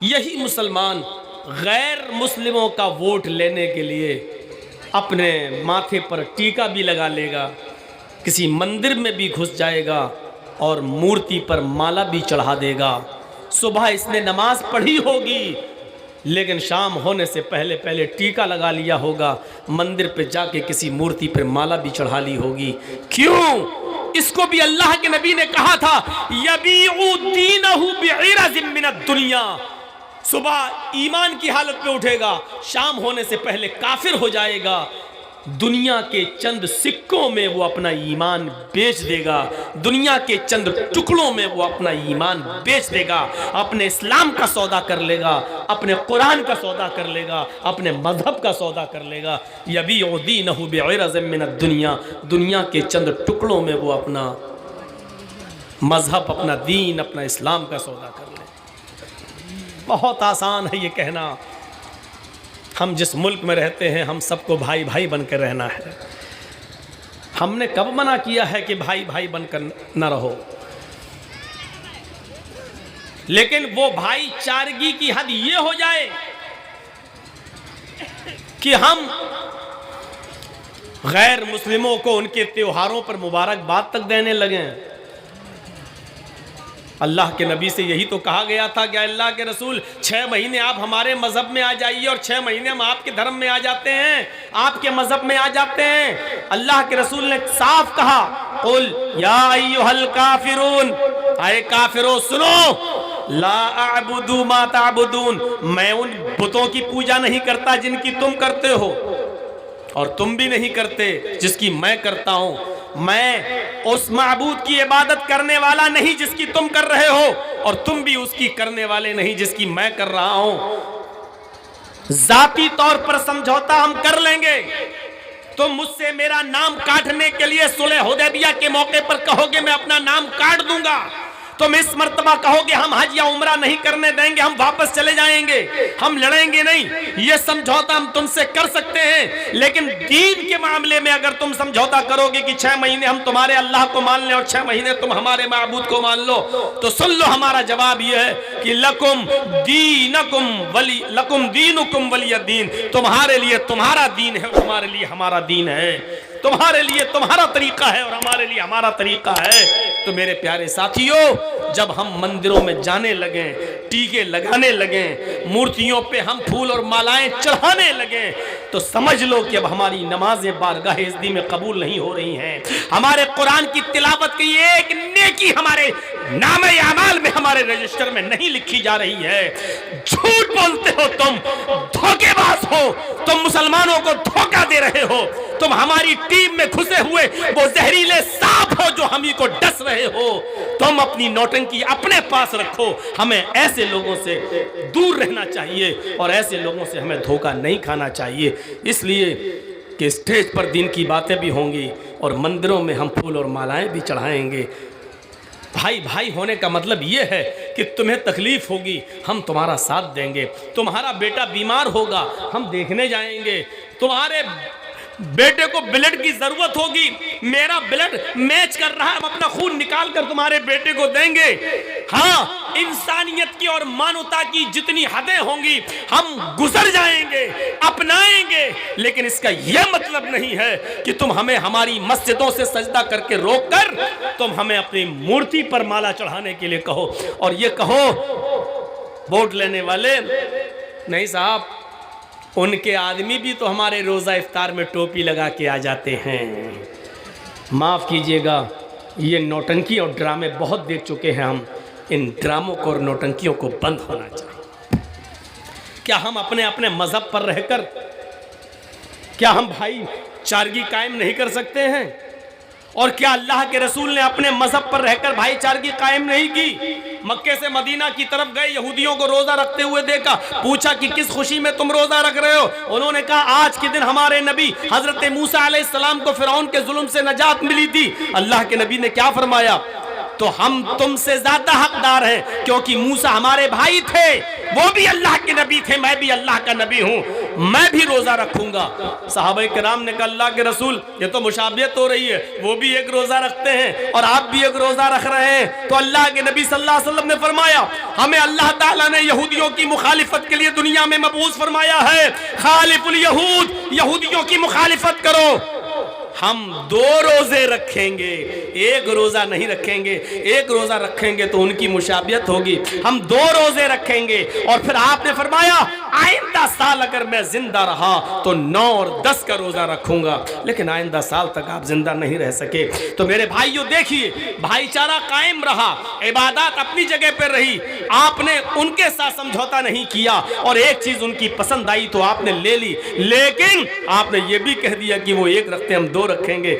यही मुसलमान गैर मुस्लिमों का वोट लेने के लिए अपने माथे पर टीका भी लगा लेगा, किसी मंदिर में भी घुस जाएगा और मूर्ति पर माला भी चढ़ा देगा। सुबह इसने नमाज पढ़ी होगी लेकिन शाम होने से पहले पहले टीका लगा लिया होगा, मंदिर पे जाके किसी मूर्ति पर माला भी चढ़ा ली होगी। क्यों? इसको भी अल्लाह के नबी ने कहा था, यबीउ दीनहु बिइरज़िम मिनद दुनिया। सुबह ईमान की हालत में उठेगा, शाम होने से पहले काफिर हो जाएगा। दुनिया के चंद सिक्कों में वो अपना ईमान बेच देगा, दुनिया के चंद टुकड़ों में वो अपना ईमान बेच देगा, अपने इस्लाम का सौदा कर लेगा, अपने कुरान का सौदा कर लेगा, अपने मजहब का सौदा कर लेगा। यबीउ दीनहु बिइरज़िम मिनद दुनिया, दुनिया के चंद टुकड़ों में वो अपना मजहब, अपना दीन, अपना इस्लाम का सौदा कर ले। बहुत आसान है ये कहना। हम जिस मुल्क में रहते हैं हम सबको भाई भाई बनकर रहना है। हमने कब मना किया है कि भाई भाई बनकर न रहो? लेकिन वो भाईचारगी की हद ये हो जाए कि हम गैर मुस्लिमों को उनके त्योहारों पर मुबारकबाद तक देने लगे। अल्लाह के नबी से यही तो कहा गया था कि अल्लाह के रसूल 6 महीने आप हमारे मजहब में आ जाइए और 6 महीने हम आपके धर्म में आ जाते हैं, आपके मजहब में आ जाते हैं। अल्लाह के रसूल ने साफ कहा, कुल या अय्युहल काफिरून, आए काफिरों सुनो, ला अअबुदु मा तअबुदून, मैं उन बुतों की पूजा नहीं करता जिनकी तुम करते हो और तुम भी नहीं करते जिसकी मैं करता हूं। मैं उस माबूद की इबादत करने वाला नहीं जिसकी तुम कर रहे हो और तुम भी उसकी करने वाले नहीं जिसकी मैं कर रहा हूं। जाती तौर पर समझौता हम कर लेंगे। तुम मुझसे मेरा नाम काटने के लिए सुलह हुदैबिया के मौके पर कहोगे मैं अपना नाम काट दूंगा, तुम इस मर्तबा कहोगे हम हज या उम्रा नहीं करने देंगे, हम वापस चले जाएंगे, हम लड़ेंगे नहीं। ये समझौता हम तुमसे कर सकते हैं। लेकिन दीन के मामले में अगर तुम समझौता करोगे कि 6 महीने हम तुम्हारे अल्लाह को मान लें और 6 महीने तुम हमारे माबूद को मान लो, तो सुन लो हमारा जवाब यह है कि लकुम दीनुकुम वलिय दीन, तुम्हारे लिए तुम्हारा दीन है और हमारे लिए हमारा दीन है, तुम्हारे लिए तुम्हारा तरीका है और हमारे लिए हमारा तरीका है। तो मेरे प्यारे साथियों, जब हम मंदिरों में जाने लगे, टीके लगाने लगे, मूर्तियों पे हम फूल और मालाएं चढ़ाने लगे, तो समझ लो कि अब हमारी नमाजें बारगाह इज़्ज़ी में कबूल नहीं हो रही हैं। हमारे कुरान की तिलावत की एक नेकी हमारे नामे अमाल में, हमारे रजिस्टर में नहीं लिखी जा रही है। झूठ बोलते हो तुम, धोखेबाज हो तुम, मुसलमानों को धोखा दे रहे हो तुम, हमारी टीम में घुसे हुए वो जहरीले सांप हो जो हम ही को डस रहे हो। तुम अपनी नौटंकी अपने पास रखो। हमें ऐसे लोगों से दूर रहना चाहिए और ऐसे लोगों से हमें धोखा नहीं खाना चाहिए। इसलिए कि स्टेज पर दीन की बातें भी होंगी और मंदिरों में हम फूल और मालाएं भी चढ़ाएंगे। भाई भाई होने का मतलब ये है कि तुम्हें तकलीफ होगी हम तुम्हारा साथ देंगे, तुम्हारा बेटा बीमार होगा हम देखने जाएंगे, तुम्हारे बेटे को ब्लड की जरूरत होगी, मेरा ब्लड मैच कर रहा है, हम अपना खून निकाल कर तुम्हारे बेटे को देंगे। हाँ, इंसानियत की और मानवता की जितनी हदें होंगी हम गुजर जाएंगे, अपनाएंगे। लेकिन इसका यह मतलब नहीं है कि तुम हमें हमारी मस्जिदों से सजदा करके रोक कर तुम हमें अपनी मूर्ति पर माला चढ़ाने के लिए कहो और ये कहो वोट लेने वाले, नहीं साहब, उनके आदमी भी तो हमारे रोज़ा इफ्तार में टोपी लगा के आ जाते हैं। माफ़ कीजिएगा, ये नौटंकी और ड्रामे बहुत देख चुके हैं हम। इन ड्रामों को और नौटंकियों को बंद होना चाहिए। क्या हम अपने अपने मज़हब पर रहकर क्या हम भाईचारगी कायम नहीं कर सकते हैं? और क्या अल्लाह के रसूल ने अपने मजहब पर रहकर भाईचारगी कायम नहीं की? मक्के से मदीना की तरफ गए, यहूदियों को रोजा रखते हुए देखा, पूछा कि किस खुशी में तुम रोजा रख रहे हो? उन्होंने कहा आज के दिन हमारे नबी हजरत मूसा अलैहिस्सलाम को फिरौन के जुल्म से नजात मिली थी। अल्लाह के नबी ने क्या फरमाया? तो हम तुमसे ज्यादा हकदार हैं क्योंकि मूसा हमारे भाई थे, वो भी अल्लाह के नबी थे, मैं भी अल्लाह का नबी हूं, मैं भी रोजा रखूंगा। सहाबाए किराम ने कहा अल्लाह के रसूल ये तो मुशाबियत हो रही है, वो भी एक रोजा रखते हैं और आप भी एक रोजा रख रहे हैं। तो अल्लाह के नबी सल्लल्लाहु अलैहि वसल्लम ने फरमाया हमें अल्लाह ताला ने यहूदियों की मुखालिफत के लिए दुनिया में मबूस फरमाया है। खालिफुल यहूद, यहूदियों की मुखालिफत करो। हम 2 रोजे रखेंगे, एक रोजा नहीं रखेंगे। एक रोजा रखेंगे तो उनकी मुशाबियत होगी, हम 2 रोजे रखेंगे। और फिर आपने फरमाया आइंदा साल अगर मैं जिंदा रहा तो 9 और 10 का रोजा रखूंगा। लेकिन आइंदा साल तक आप जिंदा नहीं रह सके। तो मेरे भाइयों देखिए, भाईचारा कायम रहा, इबादत अपनी जगह पर रही, आपने उनके साथ समझौता नहीं किया और एक चीज उनकी पसंद आई तो आपने ले ली। लेकिन आपने ये भी कह दिया कि वो एक रखते हम 2 रखेंगे।